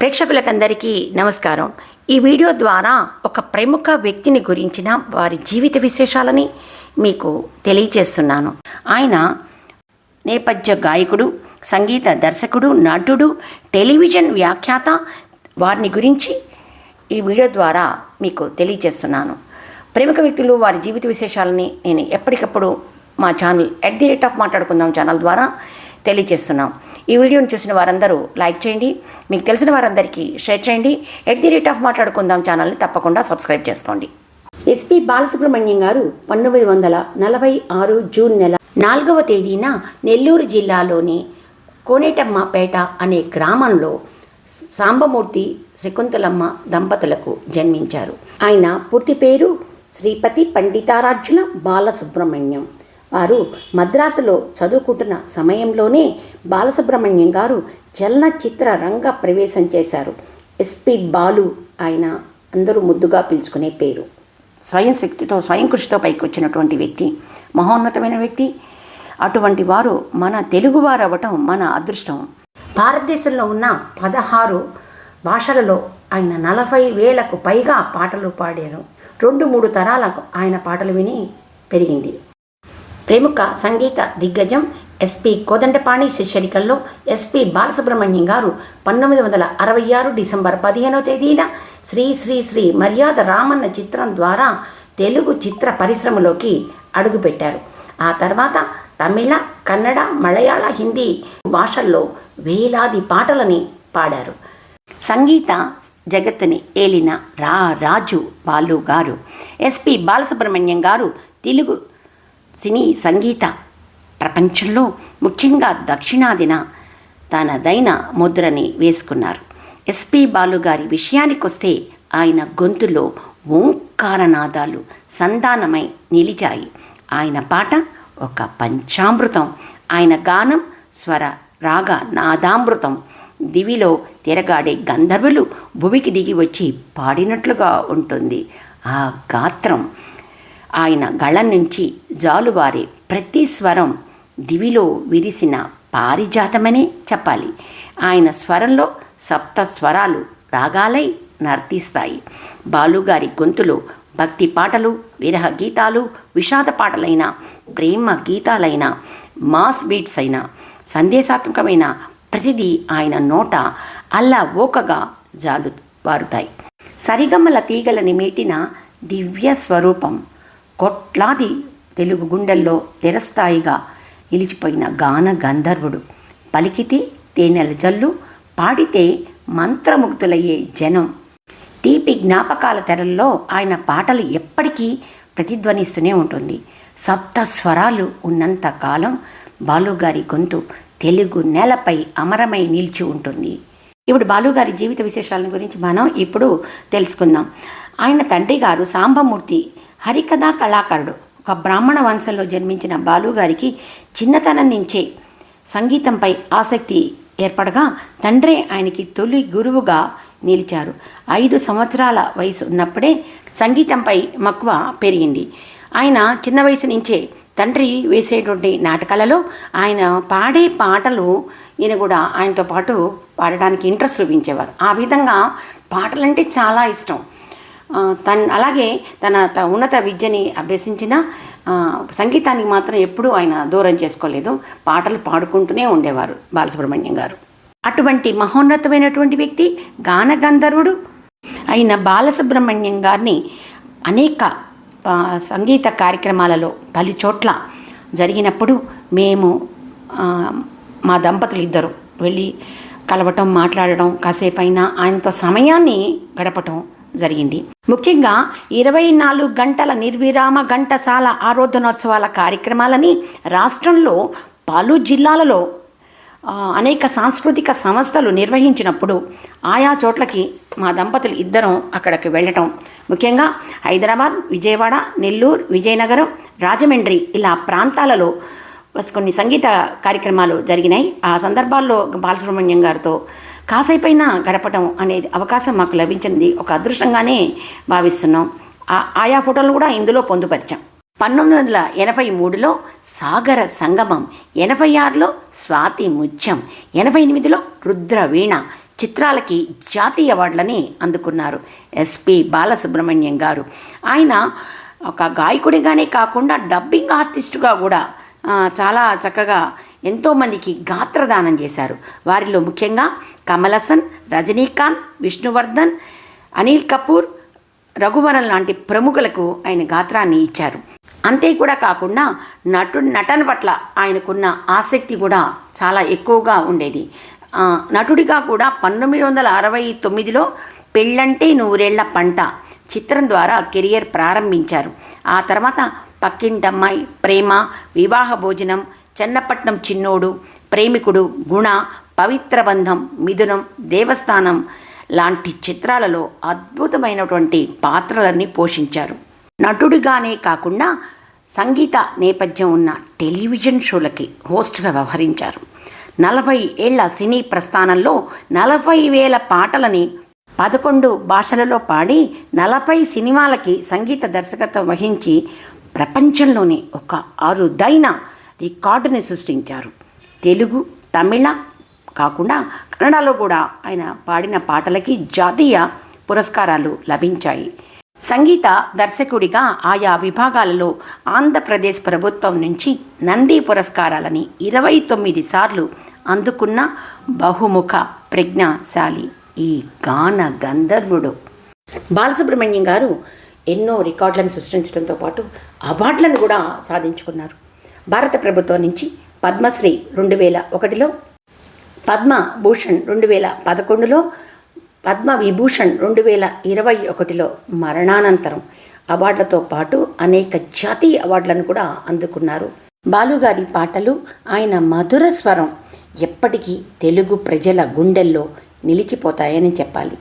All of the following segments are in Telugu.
ప్రేక్షకులకందరికీ నమస్కారం. ఈ వీడియో ద్వారా ఒక ప్రముఖ వ్యక్తిని గురించిన వారి జీవిత విశేషాలని మీకు తెలియచేస్తున్నాను. ఆయన నేపథ్య గాయకుడు, సంగీత దర్శకుడు, నటుడు, టెలివిజన్ వ్యాఖ్యాత. వారిని గురించి ఈ వీడియో ద్వారా మీకు తెలియచేస్తున్నాను. ప్రముఖ వ్యక్తులు వారి జీవిత విశేషాలని నేను ఎప్పటికప్పుడు మా ఛానల్ @మాట్లాడుకుందాం ఛానల్ ద్వారా తెలియచేస్తున్నాం. ఈ వీడియోని చూసిన వారందరూ లైక్ చేయండి, మీకు తెలిసిన వారందరికీ షేర్ చేయండి. @మాట్లాడుకుందాం ఛానల్ని తప్పకుండా సబ్స్క్రైబ్ చేసుకోండి. ఎస్పి బాలసుబ్రహ్మణ్యం గారు 1946 జూన్ నెల 4వ తేదీన నెల్లూరు జిల్లాలోని కోనేటమ్మపేట అనే గ్రామంలో సాంబమూర్తి శకుంతలమ్మ దంపతులకు జన్మించారు. ఆయన పూర్తి పేరు శ్రీపతి పండితారాజ్యుల బాలసుబ్రహ్మణ్యం. వారు మద్రాసులో చదువుకుంటున్న సమయంలోనే బాలసుబ్రహ్మణ్యం గారు చలనచిత్ర రంగ ప్రవేశం చేశారు. ఎస్పి బాలు ఆయన అందరూ ముద్దుగా పిలుచుకునే పేరు. స్వయం శక్తితో, స్వయం కృషితో పైకి వచ్చినటువంటి వ్యక్తి, మహోన్నతమైన వ్యక్తి. అటువంటి వారు మన తెలుగువారు అవ్వటం మన అదృష్టం. భారతదేశంలో ఉన్న 16 భాషలలో ఆయన 40,000కు పైగా పాటలు పాడారు. 2-3 తరాలకు ఆయన పాటలు విని పెరిగింది. ప్రముఖ సంగీత దిగ్గజం ఎస్పి కోదండపాణి శిష్యరికల్లో ఎస్పి బాలసుబ్రహ్మణ్యం గారు 1966 డిసెంబర్ 15వ తేదీన శ్రీ శ్రీ శ్రీ మర్యాద రామన్న చిత్రం ద్వారా తెలుగు చిత్ర పరిశ్రమలోకి అడుగుపెట్టారు. ఆ తర్వాత తమిళ, కన్నడ, మలయాళ, హిందీ భాషల్లో వేలాది పాటలని పాడారు. సంగీత జగత్తుని ఏలిన రాజు బాలు గారు. ఎస్పి బాలసుబ్రహ్మణ్యం గారు తెలుగు సినీ సంగీత ప్రపంచంలో ముఖ్యంగా దక్షిణాదిన తనదైన ముద్రని వేసుకున్నారు. ఎస్పి బాలు గారి విషయానికొస్తే ఆయన గొంతులో ఓంకారనాదాలు సంధానమై నిలిచాయి. ఆయన పాట ఒక పంచామృతం. ఆయన గానం స్వర రాగ నాదామృతం. దివిలో తిరగాడే గంధర్వులు భూమికి దిగి వచ్చి పాడినట్లుగా ఉంటుంది. ఆ గాత్రం ఆయన గళం నుంచి జాలువారే ప్రతి స్వరం దివిలో విరిసిన పారిజాతమనే చెప్పాలి. ఆయన స్వరంలో సప్త స్వరాలు రాగాలై నర్తిస్తాయి. బాలుగారి గొంతులో భక్తి పాటలు, విరహ గీతాలు, విషాద పాటలైన, ప్రేమ గీతాలైన, మాస్ బీట్స్ అయిన, సందేశాత్మకమైన ప్రతిదీ ఆయన నోట అల్లా ఓకగా జాలువారుతాయి. సరిగమ్మల తీగలని మీటిన దివ్య స్వరూపం. కోట్లాది తెలుగు గుండెల్లో చిరస్థాయిగా నిలిచిపోయిన గాన గంధర్వుడు. పలికితే తేనెల జల్లు, పాడితే మంత్రముగ్ధులయ్యే జనం. తీపి జ్ఞాపకాల తెరల్లో ఆయన పాటలు ఎప్పటికీ ప్రతిధ్వనిస్తూనే ఉంటుంది. సప్త స్వరాలు ఉన్నంత కాలం బాలుగారి గొంతు తెలుగు నేలపై అమరమై నిలిచి ఉంటుంది. ఇప్పుడు బాలుగారి జీవిత విశేషాల గురించి మనం ఇప్పుడు తెలుసుకుందాం. ఆయన తండ్రి గారు సాంబమూర్తి హరికథా కళాకారుడు. ఒక బ్రాహ్మణ వంశంలో జన్మించిన బాలుగారికి చిన్నతనం నుంచే సంగీతంపై ఆసక్తి ఏర్పడగా తండ్రే ఆయనకి తొలి గురువుగా నిలిచారు. 5 సంవత్సరాల వయసు ఉన్నప్పుడే సంగీతంపై మక్కువ పెరిగింది. ఆయన చిన్న వయసు నుంచే తండ్రి వేసేటువంటి నాటకాలలో ఆయన పాడే పాటలు ఈయన కూడా ఆయనతో పాటు పాడడానికి ఇంట్రెస్ట్ చూపించేవారు. ఆ విధంగా పాటలంటే చాలా ఇష్టం. అలాగే తన ఉన్నత విద్యని అభ్యసించిన సంగీతానికి మాత్రం ఎప్పుడూ ఆయన దూరం చేసుకోలేదు. పాటలు పాడుకుంటూనే ఉండేవారు బాలసుబ్రహ్మణ్యం గారు. అటువంటి మహోన్నతమైనటువంటి వ్యక్తి, గాన గంధర్వుడు అయిన బాలసుబ్రహ్మణ్యం గారిని అనేక సంగీత కార్యక్రమాలలో పలు చోట్ల జరిగినప్పుడు మేము మా దంపతులు ఇద్దరు వెళ్ళి కలవటం, మాట్లాడటం, కాసేపైనా ఆయనతో సమయాన్ని గడపటం జరిగింది. ముఖ్యంగా 24 గంటల నిర్విరామ ఘంటసాల ఆరాధనోత్సవాల కార్యక్రమాలని రాష్ట్రంలో పలు జిల్లాలలో అనేక సాంస్కృతిక సంస్థలు నిర్వహించినప్పుడు ఆయా చోట్లకి మా దంపతులు ఇద్దరం అక్కడికి వెళ్ళటం. ముఖ్యంగా హైదరాబాద్, విజయవాడ, నెల్లూరు, విజయనగరం, రాజమండ్రి ఇలా ప్రాంతాలలో కొన్ని సంగీత కార్యక్రమాలు జరిగినాయి. ఆ సందర్భాల్లో బాలసుబ్రహ్మణ్యం గారితో కాసేపైనా గడపటం అనేది అవకాశం మాకు లభించింది ఒక అదృష్టంగానే భావిస్తున్నాం. ఆయా ఫోటోలు కూడా ఇందులో పొందుపరిచాం. 1983లో సాగర సంగమం, 86లో స్వాతి ముత్యం, 88లో రుద్రవీణ, చిత్రాలకి జాతీయ అవార్డులని అందుకున్నారు ఎస్పి బాలసుబ్రహ్మణ్యం గారు. ఆయన ఒక గాయకుడిగానే కాకుండా డబ్బింగ్ ఆర్టిస్టుగా కూడా చాలా చక్కగా ఎంతోమందికి గాత్రదానం చేశారు. వారిలో ముఖ్యంగా కమల్ హాసన్, రజనీకాంత్, విష్ణువర్ధన్, అనిల్ కపూర్, రఘువరన్ లాంటి ప్రముఖులకు ఆయన గాత్రాన్ని ఇచ్చారు. అంతే కూడా కాకుండా నటన పట్ల ఆయనకున్న ఆసక్తి కూడా చాలా ఎక్కువగా ఉండేది. నటుడిగా కూడా 1969లో పెళ్ళంటే నూరేళ్ల పంట చిత్రం ద్వారా కెరియర్ ప్రారంభించారు. ఆ తర్వాత పక్కింటమ్మాయి, ప్రేమ, వివాహ భోజనం, చెన్నపట్నం చిన్నోడు, ప్రేమికుడు, గుణ, పవిత్ర బంధం, మిథునం, దేవస్థానం లాంటి చిత్రాలలో అద్భుతమైనటువంటి పాత్రలన్నీ పోషించారు. నటుడిగానే కాకుండా సంగీత నేపథ్యం ఉన్న టెలివిజన్ షోలకి హోస్ట్గా వ్యవహరించారు. 40 ఏళ్ల సినీ ప్రస్థానంలో 40,000 పాటలని 11 భాషలలో పాడి 40 సినిమాలకి సంగీత దర్శకత్వం వహించి ప్రపంచంలోనే ఒక అరుదైన రికార్డుని సృష్టించారు. తెలుగు, తమిళ కాకుండా కన్నడలో కూడా ఆయన పాడిన పాటలకి జాతీయ పురస్కారాలు లభించాయి. సంగీత దర్శకుడిగా ఆయా విభాగాలలో ఆంధ్రప్రదేశ్ ప్రభుత్వం నుంచి నంది పురస్కారాలని 29 సార్లు అందుకున్న బహుముఖ ప్రజ్ఞాశాలి ఈ గాన గంధర్వుడు. బాలసుబ్రహ్మణ్యం గారు ఎన్నో రికార్డులను సృష్టించడంతో పాటు అవార్డులను కూడా సాధించుకున్నారు. భారత ప్రభుత్వం నుంచి పద్మశ్రీ 2001లో, పద్మభూషణ్ 2011లో, పద్మవిభూషణ్ 2021లో మరణానంతరం అవార్డులతో పాటు అనేక జాతీయ అవార్డులను కూడా అందుకున్నారు. బాలుగారి పాటలు, ఆయన మధుర స్వరం ఎప్పటికీ తెలుగు ప్రజల గుండెల్లో నిలిచిపోతాయని చెప్పాలి.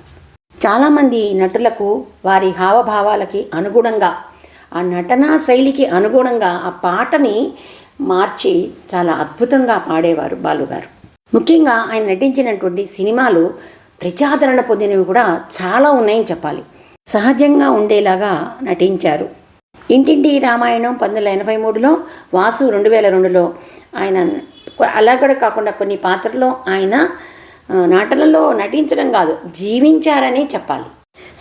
చాలామంది నటులకు వారి హావభావాలకి అనుగుణంగా, ఆ నటనా శైలికి అనుగుణంగా ఆ పాటని మార్చి చాలా అద్భుతంగా పాడేవారు బాలుగారు. ముఖ్యంగా ఆయన నటించినటువంటి సినిమాలు ప్రజాదరణ పొందినవి కూడా చాలా ఉన్నాయని చెప్పాలి. సహజంగా ఉండేలాగా నటించారు. ఇంటింటి రామాయణం 1983లో, వాసు 2002లో ఆయన అలాగడే కాకుండా కొన్ని పాత్రల్లో ఆయన నాటలలో నటించడం కాదు, జీవించారనే చెప్పాలి.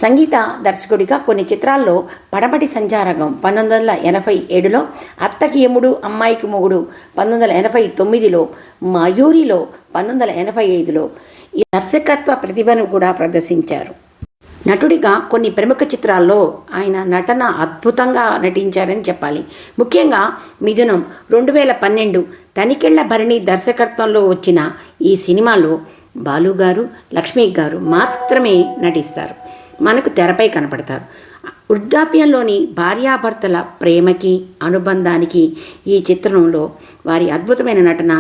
సంగీత దర్శకుడిగా కొన్ని చిత్రాల్లో పడమటి సంచారకం 1987లో, అత్తకి యముడు అమ్మాయికి మొగుడు 1989లో, మయూరిలో 1985లో ఈ దర్శకత్వ ప్రతిభను కూడా ప్రదర్శించారు. నటుడిగా కొన్ని ప్రముఖ చిత్రాల్లో ఆయన నటన అద్భుతంగా నటించారని చెప్పాలి. ముఖ్యంగా మిథునం 2012 తనికెళ్ల భరణి దర్శకత్వంలో వచ్చిన ఈ సినిమాలో బాలుగారు, లక్ష్మీ గారు మాత్రమే నటిస్తారు. మనకు తెరపై కనపడతారు. వృద్ధాప్యంలోని భార్యాభర్తల ప్రేమకి, అనుబంధానికి ఈ చిత్రంలో వారి అద్భుతమైన నటన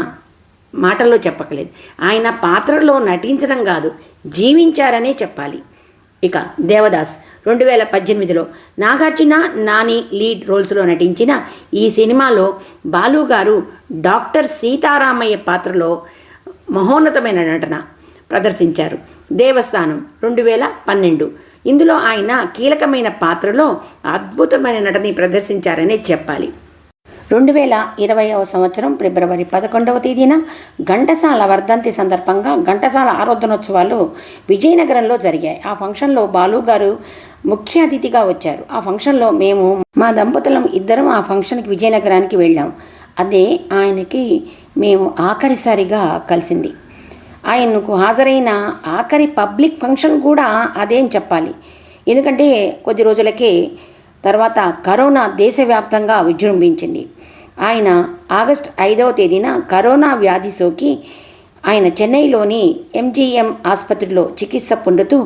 మాటల్లో చెప్పకలేదు. ఆయన పాత్రలో నటించడం కాదు, జీవించారనే చెప్పాలి. ఇక దేవదాస్ 2018లో నాగార్జున, నాని లీడ్ రోల్స్లో నటించిన ఈ సినిమాలో బాలుగారు డాక్టర్ సీతారామయ్య పాత్రలో మహోన్నతమైన నటన ప్రదర్శించారు. దేవస్థానం 2012 ఇందులో ఆయన కీలకమైన పాత్రలో అద్భుతమైన నటని ప్రదర్శించారనే చెప్పాలి. 2020వ సంవత్సరం ఫిబ్రవరి 11వ తేదీన ఘంటసాల వర్ధంతి సందర్భంగా ఘంటసాల ఆరాధనోత్సవాలు విజయనగరంలో జరిగాయి. ఆ ఫంక్షన్లో బాలుగారు ముఖ్య అతిథిగా వచ్చారు. ఆ ఫంక్షన్లో మేము మా దంపతులం ఇద్దరం ఆ ఫంక్షన్కి విజయనగరానికి వెళ్ళాం. అదే ఆయనకి మేము ఆఖరిసారిగా కలిసింది. ఆయనకు హాజరైన ఆఖరి పబ్లిక్ ఫంక్షన్ కూడా అదే అని చెప్పాలి. ఎందుకంటే కొద్ది రోజులకే తర్వాత కరోనా దేశవ్యాప్తంగా విజృంభించింది. ఆయన ఆగస్టు 5వ తేదీన కరోనా వ్యాధి సోకి ఆయన చెన్నైలోని ఎంజీఎం ఆసుపత్రిలో చికిత్స పొందుతూ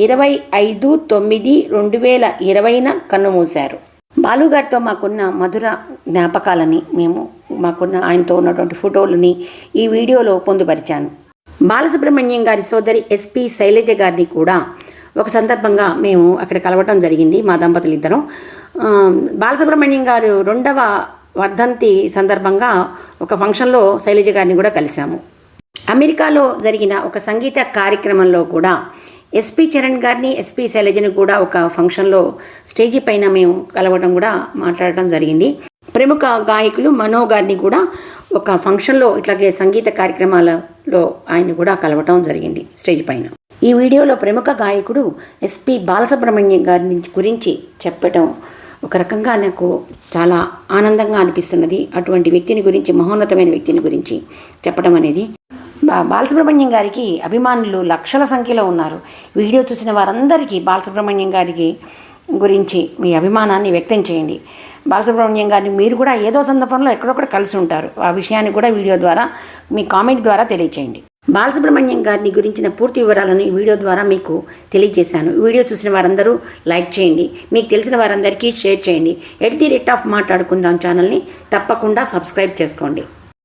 25/9/2020న కన్నుమూశారు. బాలుగారితో మాకున్న మధుర జ్ఞాపకాలని మాకున్న ఆయనతో ఉన్నటువంటి ఫోటోలని ఈ వీడియోలో పొందుపరిచాను. బాలసుబ్రహ్మణ్యం గారి సోదరి ఎస్పి శైలజ గారిని కూడా ఒక సందర్భంగా మేము అక్కడ కలవటం జరిగింది. మా దంపతులు ఇద్దరం బాలసుబ్రహ్మణ్యం గారు 2వ వర్ధంతి సందర్భంగా ఒక ఫంక్షన్లో శైలజ గారిని కూడా కలిశాము. అమెరికాలో జరిగిన ఒక సంగీత కార్యక్రమంలో కూడా ఎస్పి చరణ్ గారిని, ఎస్పి శైలజని కూడా ఒక ఫంక్షన్లో స్టేజీ పైన మేము కలవడం కూడా మాట్లాడటం జరిగింది. ప్రముఖ గాయకులు మనో గారిని కూడా ఒక ఫంక్షన్లో ఇట్లాగే సంగీత కార్యక్రమాలలో ఆయన కూడా కలవటం జరిగింది స్టేజ్ పైన. ఈ వీడియోలో ప్రముఖ గాయకుడు ఎస్పి బాలసుబ్రహ్మణ్యం గారి గురించి చెప్పడం ఒక రకంగా నాకు చాలా ఆనందంగా అనిపిస్తున్నది. అటువంటి వ్యక్తిని గురించి, మహోన్నతమైన వ్యక్తిని గురించి చెప్పడం అనేది. బాలసుబ్రహ్మణ్యం గారికి అభిమానులు లక్షల సంఖ్యలో ఉన్నారు. వీడియో చూసిన వారందరికీ బాలసుబ్రహ్మణ్యం గారికి గురించి మీ అభిమానాన్ని వ్యక్తం చేయండి. బాలసుబ్రహ్మణ్యం గారిని మీరు కూడా ఏదో సందర్భంలో ఎక్కడొక్కడ కలిసి ఉంటారు. ఆ విషయాన్ని కూడా వీడియో ద్వారా మీ కామెంట్ ద్వారా తెలియచేయండి. బాలసుబ్రహ్మణ్యం గారిని గురించిన పూర్తి వివరాలను ఈ వీడియో ద్వారా మీకు తెలియజేశాను. వీడియో చూసిన వారందరూ లైక్ చేయండి, మీకు తెలిసిన వారందరికీ షేర్ చేయండి. @ మాట్లాడుకుందాం ఛానల్ని తప్పకుండా సబ్స్క్రైబ్ చేసుకోండి.